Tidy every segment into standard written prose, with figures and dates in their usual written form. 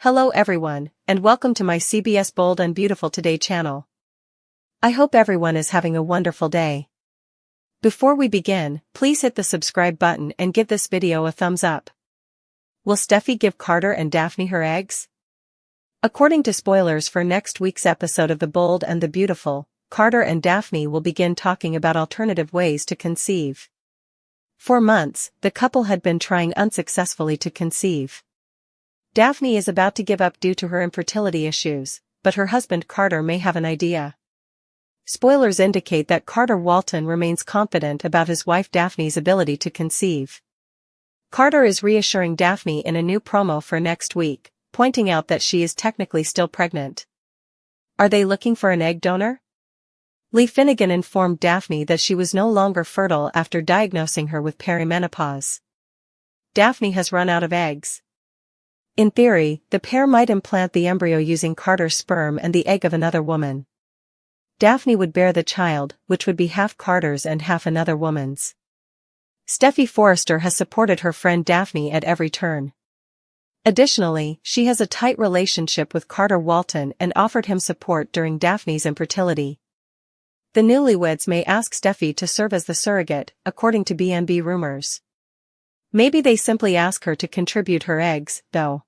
Hello everyone, and welcome to my CBS Bold and Beautiful Today channel. I hope everyone is having a wonderful day. Before we begin, please hit the subscribe button and give this video a thumbs up. Will Steffi give Carter and Daphne her eggs? According to spoilers for next week's episode of The Bold and the Beautiful, Carter and Daphne will begin talking about alternative ways to conceive. For months, the couple had been trying unsuccessfully to conceive. Daphne is about to give up due to her infertility issues, but her husband Carter may have an idea. Spoilers indicate that Carter Walton remains confident about his wife Daphne's ability to conceive. Carter is reassuring Daphne in a new promo for next week, pointing out that she is technically still pregnant. Are they looking for an egg donor? Lee Finnegan informed Daphne that she was no longer fertile after diagnosing her with perimenopause. Daphne has run out of eggs. In theory, the pair might implant the embryo using Carter's sperm and the egg of another woman. Daphne would bear the child, which would be half Carter's and half another woman's. Steffi Forrester has supported her friend Daphne at every turn. Additionally, she has a tight relationship with Carter Walton and offered him support during Daphne's infertility. The newlyweds may ask Steffi to serve as the surrogate, according to B&B rumors. Maybe they simply ask her to contribute her eggs, though.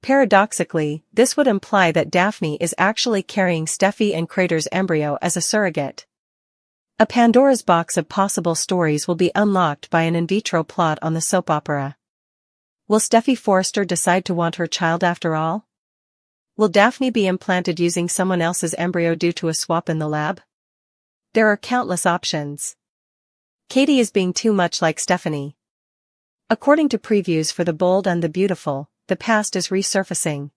Paradoxically, this would imply that Daphne is actually carrying Steffi and Carter's embryo as a surrogate. A Pandora's box of possible stories will be unlocked by an in vitro plot on the soap opera. Will Steffi Forrester decide to want her child after all? Will Daphne be implanted using someone else's embryo due to a swap in the lab? There are countless options. Katie is being too much like Stephanie. According to previews for The Bold and the Beautiful, the past is resurfacing.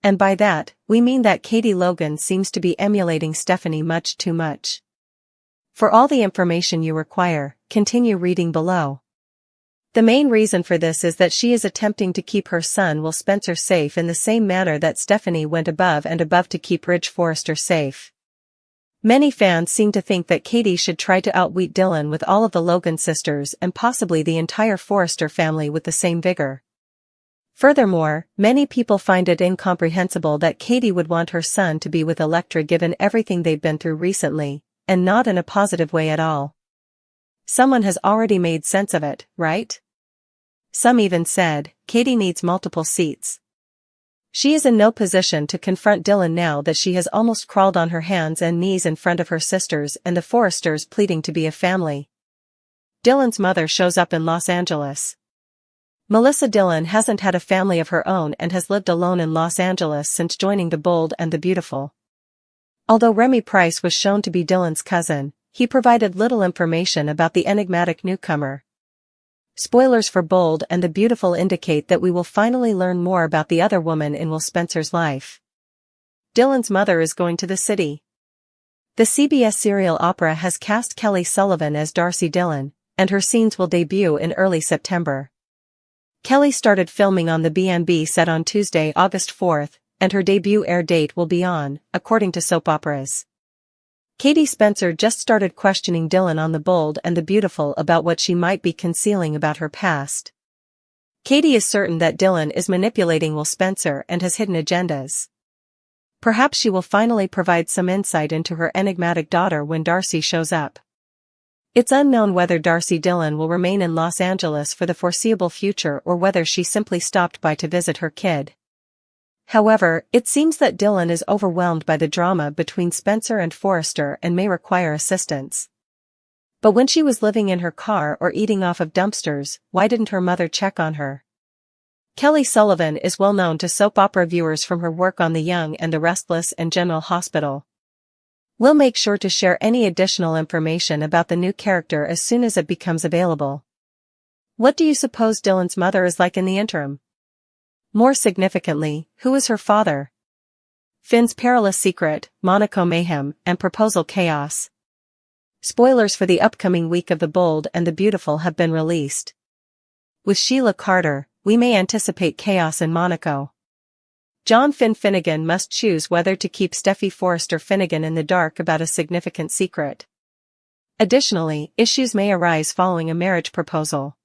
And by that, we mean that Katie Logan seems to be emulating Stephanie much too much. For all the information you require, continue reading below. The main reason for this is that she is attempting to keep her son Will Spencer safe in the same manner that Stephanie went above and above to keep Ridge Forrester safe. Many fans seem to think that Katie should try to outwit Dylan with all of the Logan sisters and possibly the entire Forrester family with the same vigor. Furthermore, many people find it incomprehensible that Katie would want her son to be with Elektra given everything they've been through recently, and not in a positive way at all. Someone has already made sense of it, right? Some even said, Katie needs multiple seats. She is in no position to confront Dylan now that she has almost crawled on her hands and knees in front of her sisters and the Forresters pleading to be a family. Dylan's mother shows up in Los Angeles. Melissa Dillon hasn't had a family of her own and has lived alone in Los Angeles since joining The Bold and the Beautiful. Although Remy Price was shown to be Dylan's cousin, he provided little information about the enigmatic newcomer. Spoilers for Bold and the Beautiful indicate that we will finally learn more about the other woman in Will Spencer's life. Dylan's mother is going to the city. The CBS serial opera has cast Kelly Sullivan as Darcy Dillon, and her scenes will debut in early September. Kelly started filming on the B&B set on Tuesday, August 4th, and her debut air date will be on, according to soap operas. Katie Spencer just started questioning Dylan on The Bold and the Beautiful about what she might be concealing about her past. Katie is certain that Dylan is manipulating Will Spencer and has hidden agendas. Perhaps she will finally provide some insight into her enigmatic daughter when Darcy shows up. It's unknown whether Darcy Dillon will remain in Los Angeles for the foreseeable future or whether she simply stopped by to visit her kid. However, it seems that Dylan is overwhelmed by the drama between Spencer and Forrester and may require assistance. But when she was living in her car or eating off of dumpsters, why didn't her mother check on her? Kelly Sullivan is well known to soap opera viewers from her work on The Young and the Restless and General Hospital. We'll make sure to share any additional information about the new character as soon as it becomes available. What do you suppose Dylan's mother is like in the interim? More significantly, who is her father? Finn's perilous secret, Monaco mayhem, and proposal chaos. Spoilers for the upcoming week of The Bold and the Beautiful have been released. With Sheila Carter, we may anticipate chaos in Monaco. John Finnegan must choose whether to keep Steffi Forrester Finnegan in the dark about a significant secret. Additionally, issues may arise following a marriage proposal.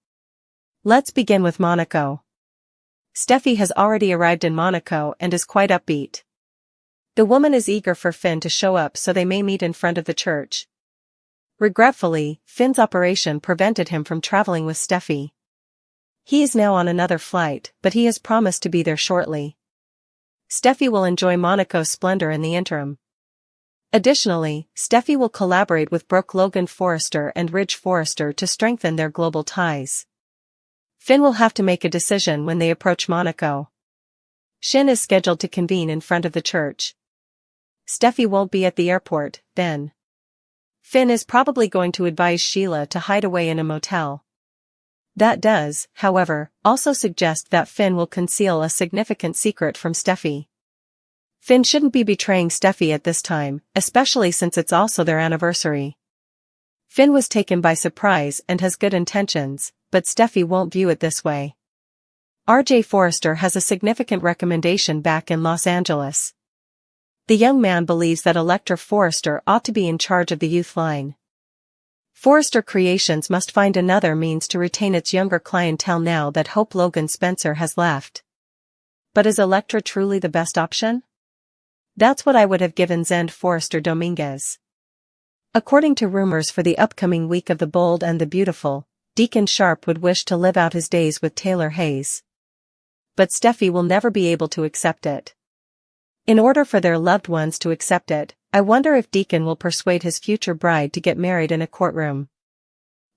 Let's begin with Monaco. Steffi has already arrived in Monaco and is quite upbeat. The woman is eager for Finn to show up so they may meet in front of the church. Regretfully, Finn's operation prevented him from traveling with Steffi. He is now on another flight, but he has promised to be there shortly. Steffi will enjoy Monaco's splendor in the interim. Additionally, Steffi will collaborate with Logan Forrester and Ridge Forrester to strengthen their global ties. Finn will have to make a decision when they approach Monaco. Shin is scheduled to convene in front of the church. Steffi won't be at the airport, then. Finn is probably going to advise Sheila to hide away in a motel. That does, however, also suggest that Finn will conceal a significant secret from Steffi. Finn shouldn't be betraying Steffi at this time, especially since it's also their anniversary. Finn was taken by surprise and has good intentions, but Steffi won't view it this way. R.J. Forrester has a significant recommendation back in Los Angeles. The young man believes that Electra Forrester ought to be in charge of the youth line. Forrester Creations must find another means to retain its younger clientele now that Hope Logan Spencer has left. But is Electra truly the best option? That's what I would have given Zend Forrester Dominguez. According to rumors for the upcoming week of The Bold and the Beautiful, Deacon Sharp would wish to live out his days with Taylor Hayes. But Steffi will never be able to accept it. In order for their loved ones to accept it, I wonder if Deacon will persuade his future bride to get married in a courtroom.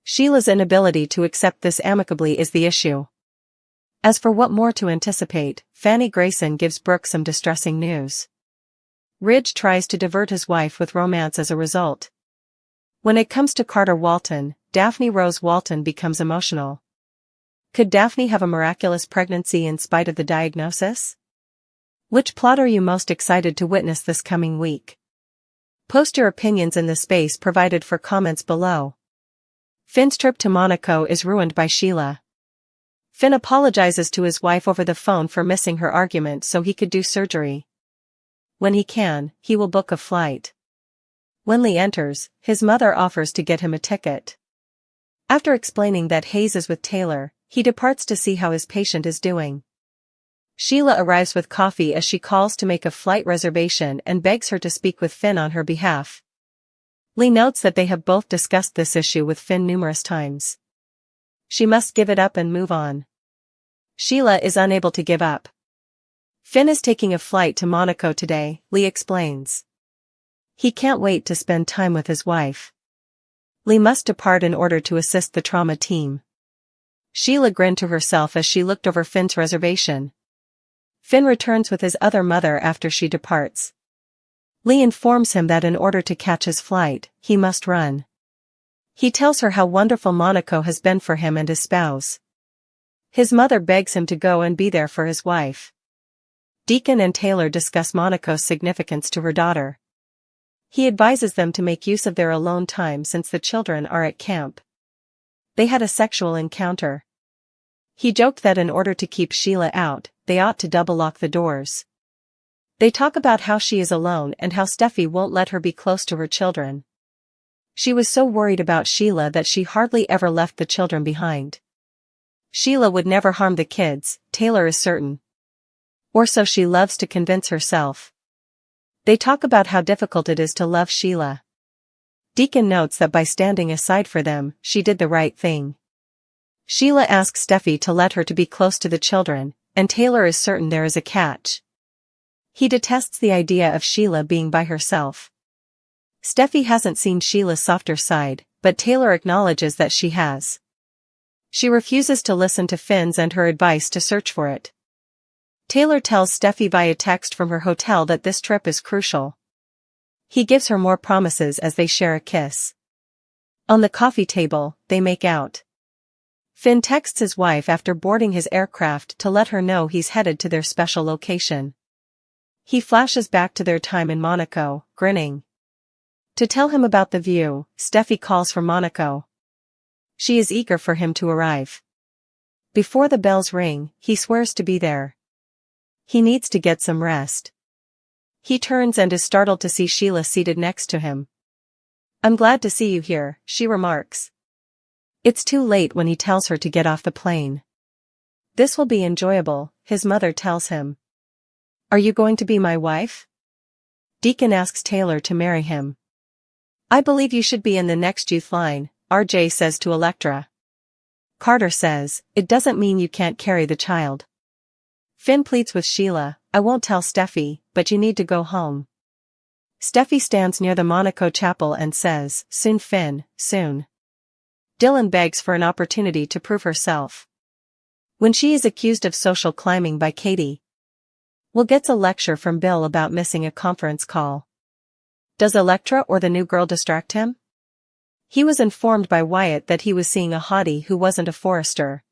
Sheila's inability to accept this amicably is the issue. As for what more to anticipate, Fanny Grayson gives Brooke some distressing news. Ridge tries to divert his wife with romance as a result. When it comes to Carter Walton, Daphne Rose Walton becomes emotional. Could Daphne have a miraculous pregnancy in spite of the diagnosis? Which plot are you most excited to witness this coming week? Post your opinions in the space provided for comments below. Finn's trip to Monaco is ruined by Sheila. Finn apologizes to his wife over the phone for missing her argument so he could do surgery. When he can, he will book a flight. When Lee enters, his mother offers to get him a ticket. After explaining that Hayes is with Taylor, he departs to see how his patient is doing. Sheila arrives with coffee as she calls to make a flight reservation and begs her to speak with Finn on her behalf. Lee notes that they have both discussed this issue with Finn numerous times. She must give it up and move on. Sheila is unable to give up. Finn is taking a flight to Monaco today, Lee explains. He can't wait to spend time with his wife. Lee must depart in order to assist the trauma team. Sheila grinned to herself as she looked over Finn's reservation. Finn returns with his other mother after she departs. Lee informs him that in order to catch his flight, he must run. He tells her how wonderful Monaco has been for him and his spouse. His mother begs him to go and be there for his wife. Deacon and Taylor discuss Monaco's significance to her daughter. He advises them to make use of their alone time since the children are at camp. They had a sexual encounter. He joked that in order to keep Sheila out, they ought to double lock the doors. They talk about how she is alone and how Steffi won't let her be close to her children. She was so worried about Sheila that she hardly ever left the children behind. Sheila would never harm the kids, Taylor is certain. Or so she loves to convince herself. They talk about how difficult it is to love Sheila. Deacon notes that by standing aside for them, she did the right thing. Sheila asks Steffi to let her to be close to the children, and Taylor is certain there is a catch. He detests the idea of Sheila being by herself. Steffi hasn't seen Sheila's softer side, but Taylor acknowledges that she has. She refuses to listen to Finn's and her advice to search for it. Taylor tells Steffi via text from her hotel that this trip is crucial. He gives her more promises as they share a kiss. On the coffee table, they make out. Finn texts his wife after boarding his aircraft to let her know he's headed to their special location. He flashes back to their time in Monaco, grinning. To tell him about the view, Steffi calls for Monaco. She is eager for him to arrive. Before the bells ring, he swears to be there. He needs to get some rest. He turns and is startled to see Sheila seated next to him. "I'm glad to see you here," she remarks. It's too late when he tells her to get off the plane. "This will be enjoyable," his mother tells him. "Are you going to be my wife?" Deacon asks Taylor to marry him. "I believe you should be in the next youth line," RJ says to Electra. Carter says, "It doesn't mean you can't carry the child." Finn pleads with Sheila, "I won't tell Steffi, but you need to go home." Steffi stands near the Monaco chapel and says, "Soon Finn, soon." Dylan begs for an opportunity to prove herself. When she is accused of social climbing by Katie, Will gets a lecture from Bill about missing a conference call. Does Electra or the new girl distract him? He was informed by Wyatt that he was seeing a hottie who wasn't a Forrester.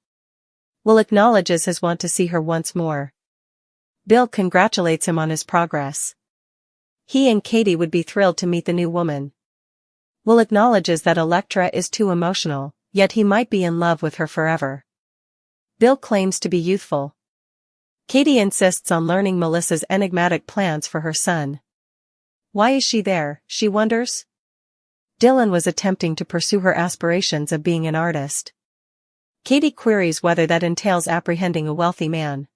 Will acknowledges his want to see her once more. Bill congratulates him on his progress. He and Katie would be thrilled to meet the new woman. Will acknowledges that Electra is too emotional, yet he might be in love with her forever. Bill claims to be youthful. Katie insists on learning Melissa's enigmatic plans for her son. Why is she there, she wonders? Dylan was attempting to pursue her aspirations of being an artist. Katie queries whether that entails apprehending a wealthy man.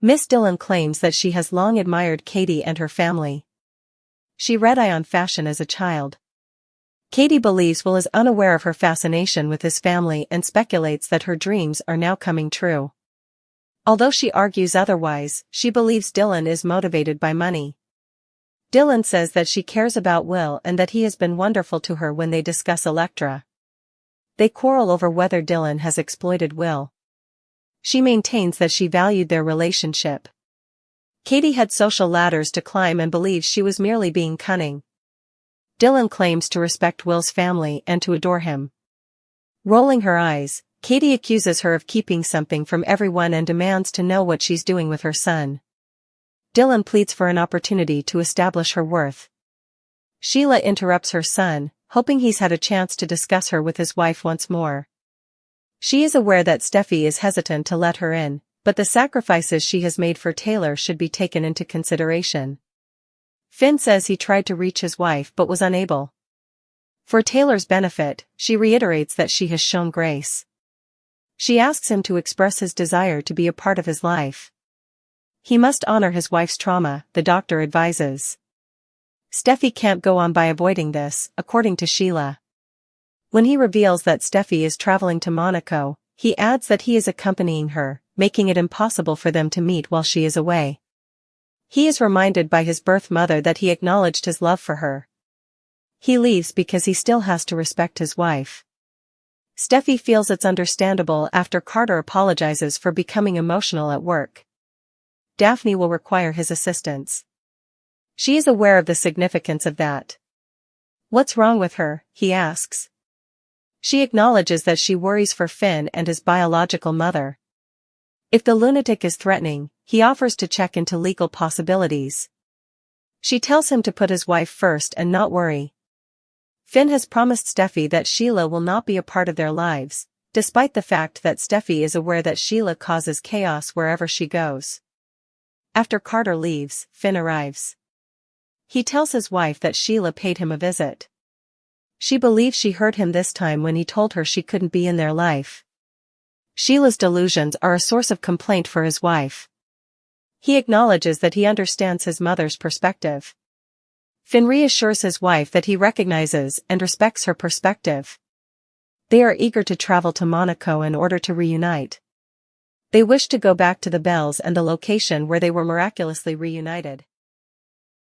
Miss Dylan claims that she has long admired Katie and her family. She read Eye on Fashion as a child. Katie believes Will is unaware of her fascination with his family and speculates that her dreams are now coming true. Although she argues otherwise, she believes Dylan is motivated by money. Dylan says that she cares about Will and that he has been wonderful to her when they discuss Electra. They quarrel over whether Dylan has exploited Will. She maintains that she valued their relationship. Katie had social ladders to climb and believes she was merely being cunning. Dylan claims to respect Will's family and to adore him. Rolling her eyes, Katie accuses her of keeping something from everyone and demands to know what she's doing with her son. Dylan pleads for an opportunity to establish her worth. Sheila interrupts her son, hoping he's had a chance to discuss her with his wife once more. She is aware that Steffi is hesitant to let her in, but the sacrifices she has made for Taylor should be taken into consideration. Finn says he tried to reach his wife but was unable. For Taylor's benefit, she reiterates that she has shown grace. She asks him to express his desire to be a part of his life. He must honor his wife's trauma, the doctor advises. Steffi can't go on by avoiding this, according to Sheila. When he reveals that Steffi is traveling to Monaco, he adds that he is accompanying her, making it impossible for them to meet while she is away. He is reminded by his birth mother that he acknowledged his love for her. He leaves because he still has to respect his wife. Steffi feels it's understandable after Carter apologizes for becoming emotional at work. Daphne will require his assistance. She is aware of the significance of that. "What's wrong with her?" he asks. She acknowledges that she worries for Finn and his biological mother. If the lunatic is threatening, he offers to check into legal possibilities. She tells him to put his wife first and not worry. Finn has promised Steffi that Sheila will not be a part of their lives, despite the fact that Steffi is aware that Sheila causes chaos wherever she goes. After Carter leaves, Finn arrives. He tells his wife that Sheila paid him a visit. She believes she heard him this time when he told her she couldn't be in their life. Sheila's delusions are a source of complaint for his wife. He acknowledges that he understands his mother's perspective. Finn reassures his wife that he recognizes and respects her perspective. They are eager to travel to Monaco in order to reunite. They wish to go back to the Bells and the location where they were miraculously reunited.